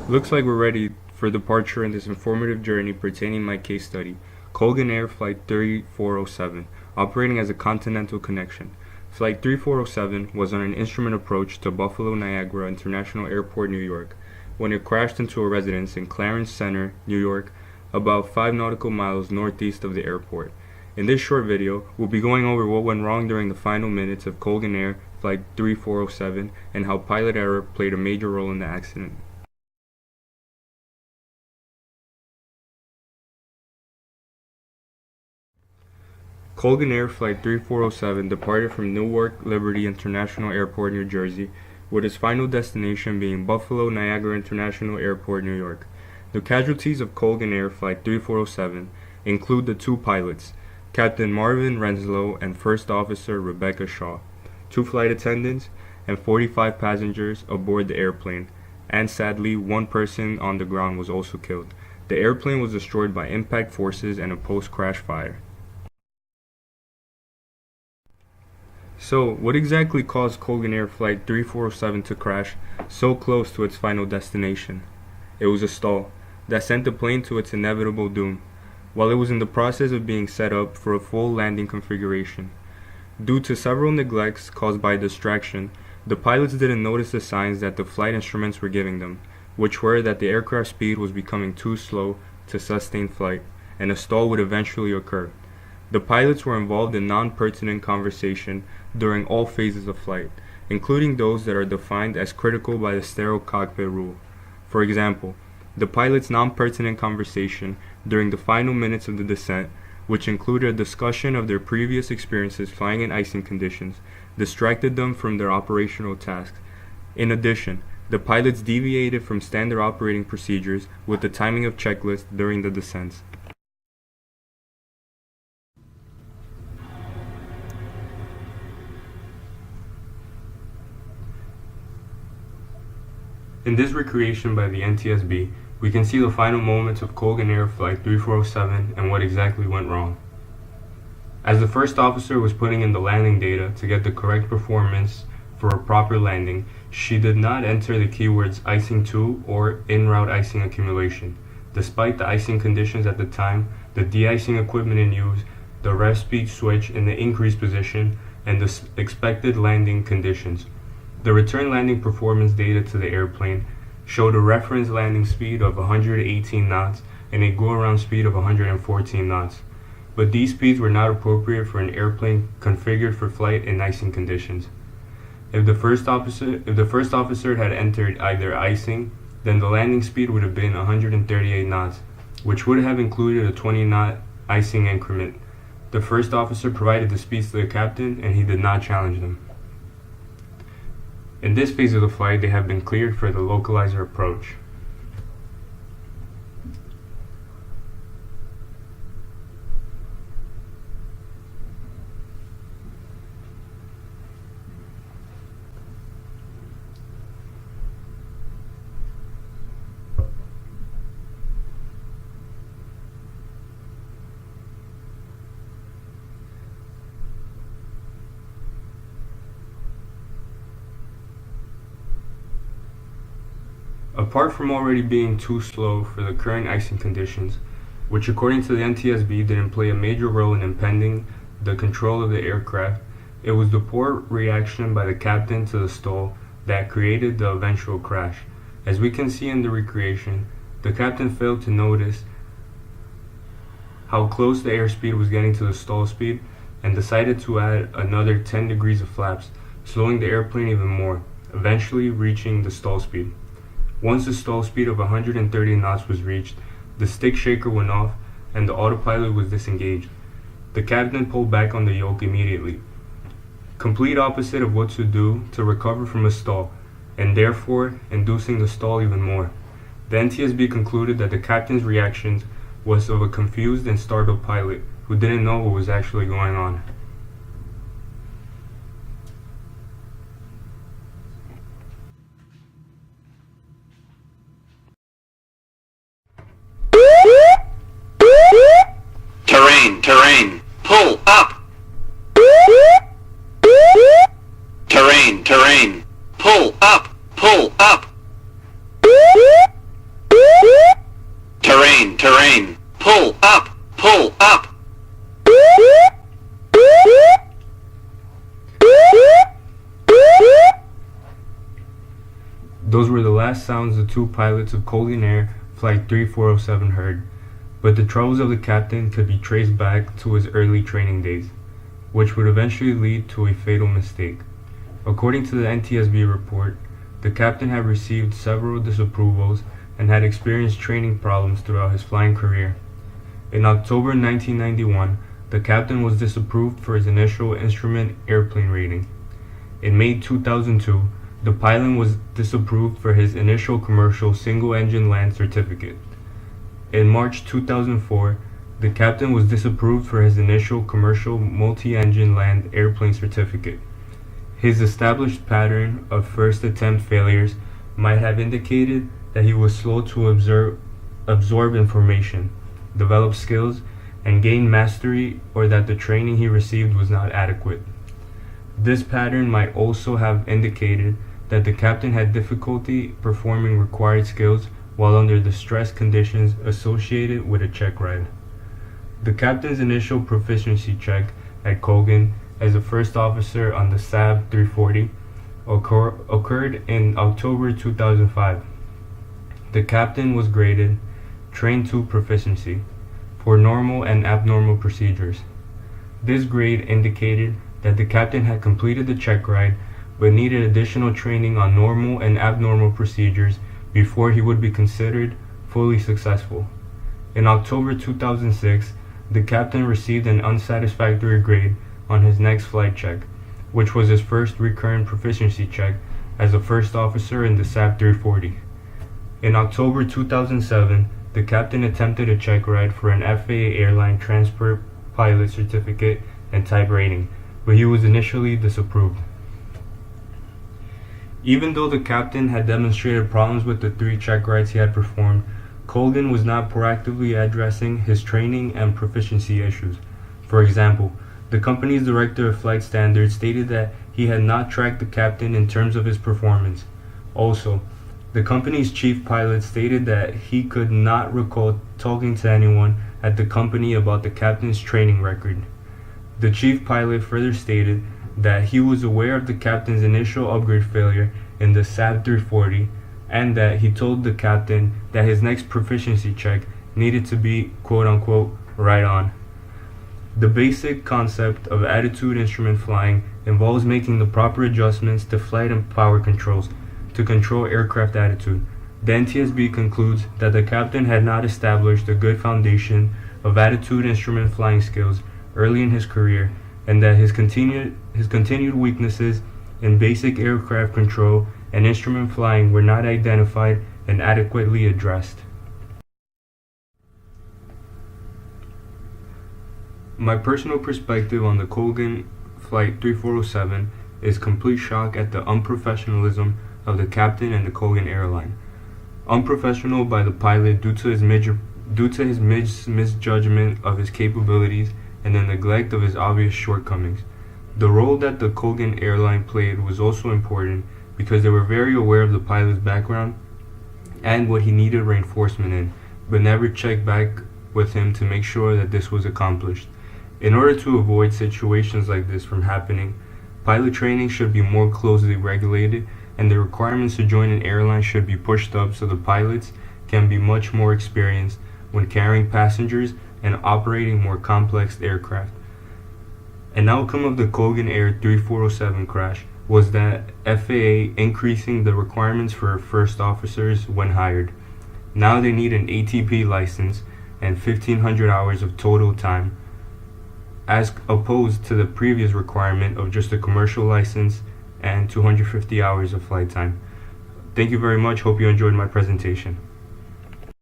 Looks like we're ready for departure in this informative journey pertaining to my case study, Colgan Air Flight 3407, operating as a continental connection. Flight 3407 was on an instrument approach to Buffalo Niagara International Airport, New York, when it crashed into a residence in Clarence Center, New York, about 5 nautical miles northeast of the airport. In this short video, we'll be going over what went wrong during the final minutes of Colgan Air Flight 3407 and how pilot error played a major role in the accident. Colgan Air Flight 3407 departed from Newark Liberty International Airport, New Jersey, with its final destination being Buffalo Niagara International Airport, New York. The casualties of Colgan Air Flight 3407 include the 2 pilots, Captain Marvin Renslow and First Officer Rebecca Shaw, 2 flight attendants, and 45 passengers aboard the airplane, and sadly, 1 person on the ground was also killed. The airplane was destroyed by impact forces and a post-crash fire. So, what exactly caused Colgan Air Flight 3407 to crash so close to its final destination? It was a stall that sent the plane to its inevitable doom, while it was in the process of being set up for a full landing configuration. Due to several neglects caused by distraction, the pilots didn't notice the signs that the flight instruments were giving them, which were that the aircraft speed was becoming too slow to sustain flight, and a stall would eventually occur. The pilots were involved in non-pertinent conversation during all phases of flight, including those that are defined as critical by the sterile cockpit rule. For example, the pilots' non-pertinent conversation during the final minutes of the descent, which included a discussion of their previous experiences flying in icing conditions, distracted them from their operational tasks. In addition, the pilots deviated from standard operating procedures with the timing of checklists during the descents. In this recreation by the NTSB, we can see the final moments of Colgan Air Flight 3407 and what exactly went wrong. As the first officer was putting in the landing data to get the correct performance for a proper landing, she did not enter the keywords icing to or in-route icing accumulation. Despite the icing conditions at the time, the de-icing equipment in use, the ref speed switch in the increased position, and the expected landing conditions. The return landing performance data to the airplane showed a reference landing speed of 118 knots and a go-around speed of 114 knots. But these speeds were not appropriate for an airplane configured for flight in icing conditions. If the first officer had entered either icing, then the landing speed would have been 138 knots, which would have included a 20-knot icing increment. The first officer provided the speeds to the captain, and he did not challenge them. In this phase of the flight, they have been cleared for the localizer approach. Apart from already being too slow for the current icing conditions, which according to the NTSB didn't play a major role in impeding the control of the aircraft, it was the poor reaction by the captain to the stall that created the eventual crash. As we can see in the recreation, the captain failed to notice how close the airspeed was getting to the stall speed and decided to add another 10 degrees of flaps, slowing the airplane even more, eventually reaching the stall speed. Once the stall speed of 130 knots was reached, the stick shaker went off and the autopilot was disengaged. The captain pulled back on the yoke immediately, complete opposite of what to do to recover from a stall, and therefore inducing the stall even more. The NTSB concluded that the captain's reactions was of a confused and startled pilot who didn't know what was actually going on. terrain, pull up. Terrain, pull up, pull up. Terrain, pull up, pull up. Those were the last sounds the two pilots of Colgan Air Flight 3407 heard, but the troubles of the captain could be traced back to his early training days, which would eventually lead to a fatal mistake. According to the NTSB report, the captain had received several disapprovals and had experienced training problems throughout his flying career. In October 1991, the captain was disapproved for his initial instrument airplane rating. In May 2002, the pilot was disapproved for his initial commercial single-engine land certificate. In March 2004, the captain was disapproved for his initial commercial multi-engine land airplane certificate. His established pattern of first attempt failures might have indicated that he was slow to absorb information, develop skills, and gain mastery, or that the training he received was not adequate. This pattern might also have indicated that the captain had difficulty performing required skills while under the stress conditions associated with a check ride. The captain's initial proficiency check at Colgan as a first officer on the SAB 340 occurred in October 2005. The captain was graded Train 2 Proficiency for normal and abnormal procedures. This grade indicated that the captain had completed the check ride but needed additional training on normal and abnormal procedures before he would be considered fully successful. In October 2006, the captain received an unsatisfactory grade on his next flight check, which was his first recurrent proficiency check as a first officer in the SAB 340. In October 2007, the captain attempted a check ride for an FAA airline transport pilot certificate and type rating, but he was initially disapproved. Even though the captain had demonstrated problems with the 3 check rides he had performed, Colgan was not proactively addressing his training and proficiency issues. For example, the company's director of flight standards stated that he had not tracked the captain in terms of his performance. Also, the company's chief pilot stated that he could not recall talking to anyone at the company about the captain's training record. The chief pilot further stated that he was aware of the captain's initial upgrade failure in the SAB 340 and that he told the captain that his next proficiency check needed to be quote-unquote right on. The basic concept of attitude instrument flying involves making the proper adjustments to flight and power controls to control aircraft attitude. The NTSB concludes that the captain had not established a good foundation of attitude instrument flying skills early in his career, and that his continued weaknesses in basic aircraft control and instrument flying were not identified and adequately addressed. My personal perspective on the Colgan Flight 3407 is complete shock at the unprofessionalism of the captain and the Colgan airline. Unprofessional by the pilot due to his misjudgment of his capabilities and the neglect of his obvious shortcomings. The role that the Colgan airline played was also important because they were very aware of the pilot's background and what he needed reinforcement in, but never checked back with him to make sure that this was accomplished. In order to avoid situations like this from happening, pilot training should be more closely regulated, and the requirements to join an airline should be pushed up so the pilots can be much more experienced when carrying passengers and operating more complex aircraft. An outcome of the Colgan Air 3407 crash was that FAA increasing the requirements for first officers when hired. Now they need an ATP license and 1,500 hours of total time, as opposed to the previous requirement of just a commercial license and 250 hours of flight time. Thank you very much. Hope you enjoyed my presentation.